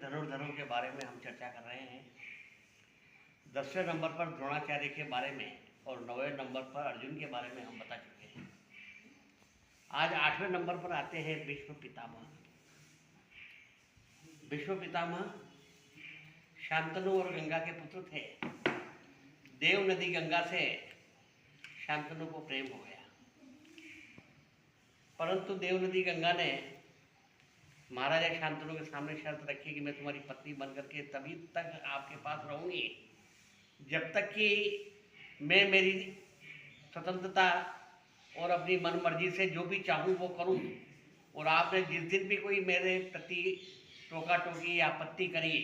धनुर्धरों के बारे में हम चर्चा कर रहे हैं। 10वें नंबर पर द्रोणाचार्य के बारे में और 9वें नंबर पर अर्जुन के बारे में हम बता चुके हैं। आज 8वें नंबर पर आते हैं भीष्म पितामह। भीष्म पितामह शांतनु और गंगा के पुत्र थे। देव नदी गंगा से शांतनु को प्रेम हो गया, परंतु देव नदी गंगा ने महाराजा शांतनु के सामने शर्त रखी कि मैं तुम्हारी पत्नी बनकर के तभी तक आपके पास रहूंगी जब तक कि मैं मेरी स्वतंत्रता और अपनी मन मर्जी से जो भी चाहूँ वो करूँ, और आपने जिस दिन भी कोई मेरे प्रति टोका टोकी या आपत्ति करी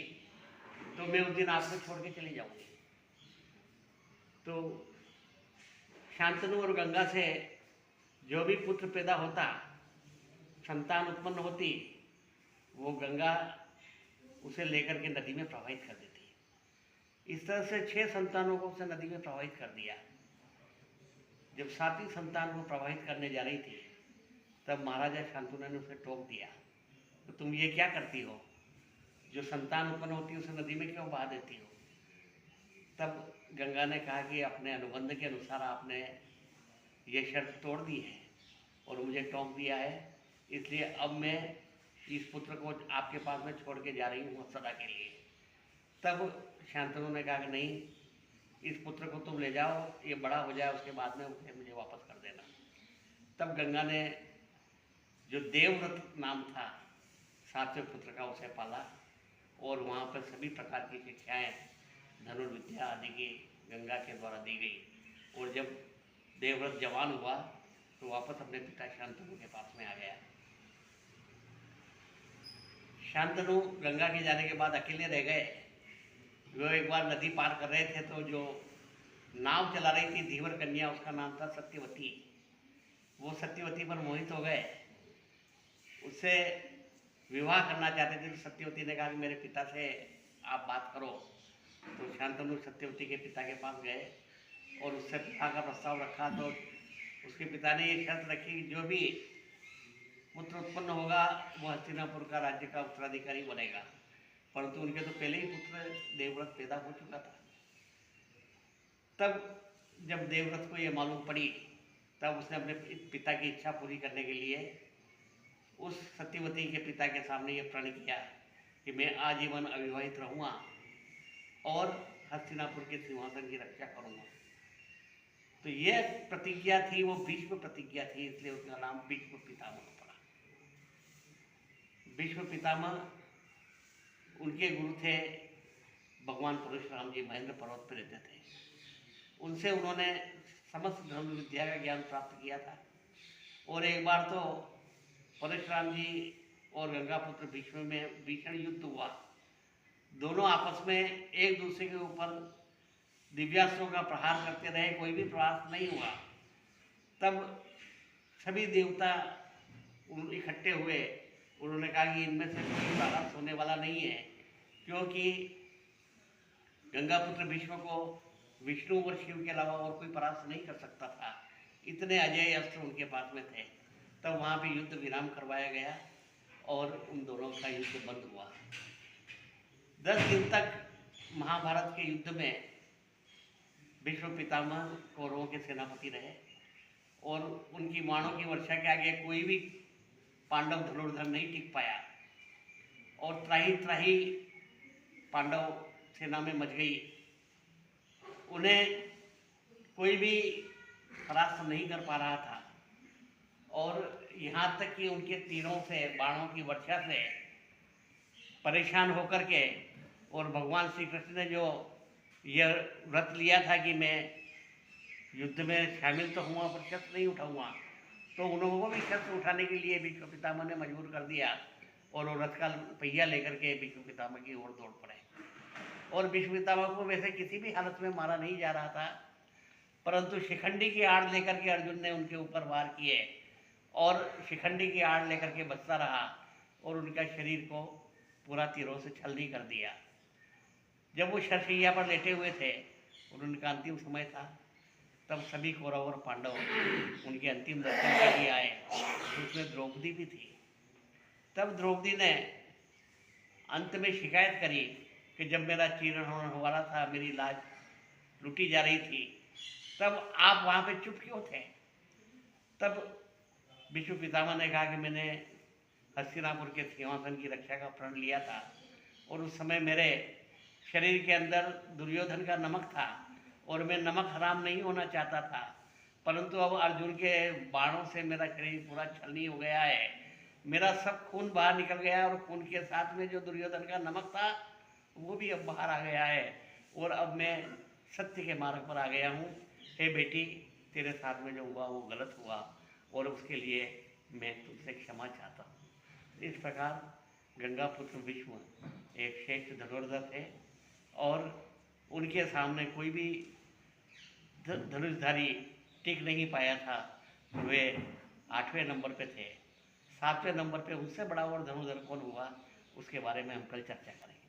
तो मैं उस दिन आपको छोड़ के चली जाऊंगी। तो शांतनु और गंगा से जो भी पुत्र पैदा होता, संतान उत्पन्न होती, वो गंगा उसे लेकर के नदी में प्रवाहित कर देती। इस तरह से 6 संतानों को उसे नदी में प्रवाहित कर दिया। जब 7वीं संतान को प्रवाहित करने जा रही थी तब महाराजा शांतनु ने उसे टोक दिया, तो तुम ये क्या करती हो, जो संतान उत्पन्न होती है उसे नदी में क्यों बहा देती हो। तब गंगा ने कहा कि अपने अनुबंध के अनुसार आपने ये शर्त तोड़ दी है और मुझे टोक दिया है, इसलिए अब मैं इस पुत्र को आपके पास में छोड़ के जा रही हूँ सदा के लिए। तब शांतनु ने कहा कि नहीं, इस पुत्र को तुम ले जाओ, ये बड़ा हो जाए उसके बाद में उसे मुझे वापस कर देना। तब गंगा ने जो देवव्रत नाम था 7वें पुत्र का उसे पाला और वहाँ पर सभी प्रकार की शिक्षाएँ धनुर्विद्या आदि की गंगा के द्वारा दी गई। और जब देवव्रत जवान हुआ तो वापस अपने पिता शांतनु के पास में आ गया। शांतनु गंगा के जाने के बाद अकेले रह गए। वो एक बार नदी पार कर रहे थे तो जो नाव चला रही थी धीवर कन्या, उसका नाम था सत्यवती। वो सत्यवती पर मोहित हो गए, उससे विवाह करना चाहते थे। तो सत्यवती ने कहा कि मेरे पिता से आप बात करो। तो शांतनु सत्यवती के पिता के पास गए और उससे विवाह का प्रस्ताव रखा। तो उसके पिता ने ये शर्त रखी कि जो भी पुत्र उत्पन्न होगा वो हस्तिनापुर का राज्य का उत्तराधिकारी बनेगा। परंतु उनके तो पहले ही पुत्र देवव्रत पैदा हो चुका था। तब जब देवव्रत को ये मालूम पड़ी तब उसने अपने पिता की इच्छा पूरी करने के लिए उस सत्यवती के पिता के सामने ये प्रण किया कि मैं आजीवन अविवाहित रहूँगा और हस्तिनापुर के सिंहासन की रक्षा करूँगा। तो ये प्रतिज्ञा थी, वो भीष्म प्रतिज्ञा थी, इसलिए उसका नाम भीष्म पितामह पड़ा। भीष्म पितामह उनके गुरु थे भगवान परशुराम जी, महेंद्र पर्वत पर रहते थे। उनसे उन्होंने समस्त धर्म विद्या का ज्ञान प्राप्त किया था। और एक बार तो परशुराम जी और गंगापुत्र भीष्म में भीषण युद्ध हुआ। दोनों आपस में एक दूसरे के ऊपर दिव्यास्त्रों का प्रहार करते रहे, कोई भी प्रयास नहीं हुआ। तब सभी देवता इकट्ठे हुए, उन्होंने कहा कि इनमें से कोई बारात होने वाला नहीं है, क्योंकि गंगापुत्र भीष्म को विष्णु और शिव के अलावा और कोई परास्त नहीं कर सकता था, इतने अजय अस्त्र उनके पास में थे। तब वहाँ पे युद्ध विराम करवाया गया और उन दोनों का युद्ध बंद हुआ। 10 दिन तक महाभारत के युद्ध में भीष्म पितामह कौरवों के सेनापति रहे और उनकी बाणों की वर्षा के आगे कोई भी पांडव धनुर्धर नहीं टिक पाया और त्राही त्राही पांडव सेना में मच गई। उन्हें कोई भी परास्त नहीं कर पा रहा था और यहाँ तक कि उनके तीरों से, बाणों की वर्षा से परेशान होकर के, और भगवान श्री कृष्ण ने जो यह व्रत लिया था कि मैं युद्ध में शामिल तो हुआ पर शस्त्र नहीं उठाऊंगा, तो उन्होंने भी शस्त्र उठाने के लिए भीष्म पितामह ने मजबूर कर दिया और वो रथ का पहिया लेकर के भीष्म पितामह की ओर दौड़ पड़े। और भीष्म पितामह को वैसे किसी भी हालत में मारा नहीं जा रहा था, परंतु शिखंडी की आड़ लेकर के अर्जुन ने उनके ऊपर वार किए और शिखंडी की आड़ लेकर के बचता रहा और उनका शरीर को पूरा तीरों से छलनी कर दिया। जब वो शरशैया पर लेटे हुए थे और उनका अंतिम समय था, तब सभी कौरव और पांडव उनके अंतिम दर्शन के लिए आए। उसमें द्रौपदी भी थी। तब द्रौपदी ने अंत में शिकायत करी कि जब मेरा चीरण होने वाला था, मेरी लाज लूटी जा रही थी, तब आप वहाँ पे चुप क्यों थे? तब विष्णु पितामह ने कहा कि मैंने हस्तिनापुर के सिंहासन की रक्षा का प्रण लिया था और उस समय मेरे शरीर के अंदर दुर्योधन का नमक था और मैं नमक हराम नहीं होना चाहता था, परंतु अब अर्जुन के बाणों से मेरा शरीर पूरा छलनी हो गया है, मेरा सब खून बाहर निकल गया है और खून के साथ में जो दुर्योधन का नमक था वो भी अब बाहर आ गया है और अब मैं सत्य के मार्ग पर आ गया हूँ। हे बेटी, तेरे साथ में जो हुआ वो गलत हुआ और उसके लिए मैं तुझसे क्षमा चाहता हूँ। इस प्रकार गंगापुत्र भीष्म एक श्रेष्ठ धनुर्धर थे और उनके सामने कोई भी धनुषधारी टिक नहीं पाया था। वे 8वें नंबर पे थे। 7वें नंबर पे उनसे बड़ा और धनुर्धर कौन हुआ, उसके बारे में हम कल चर्चा करेंगे।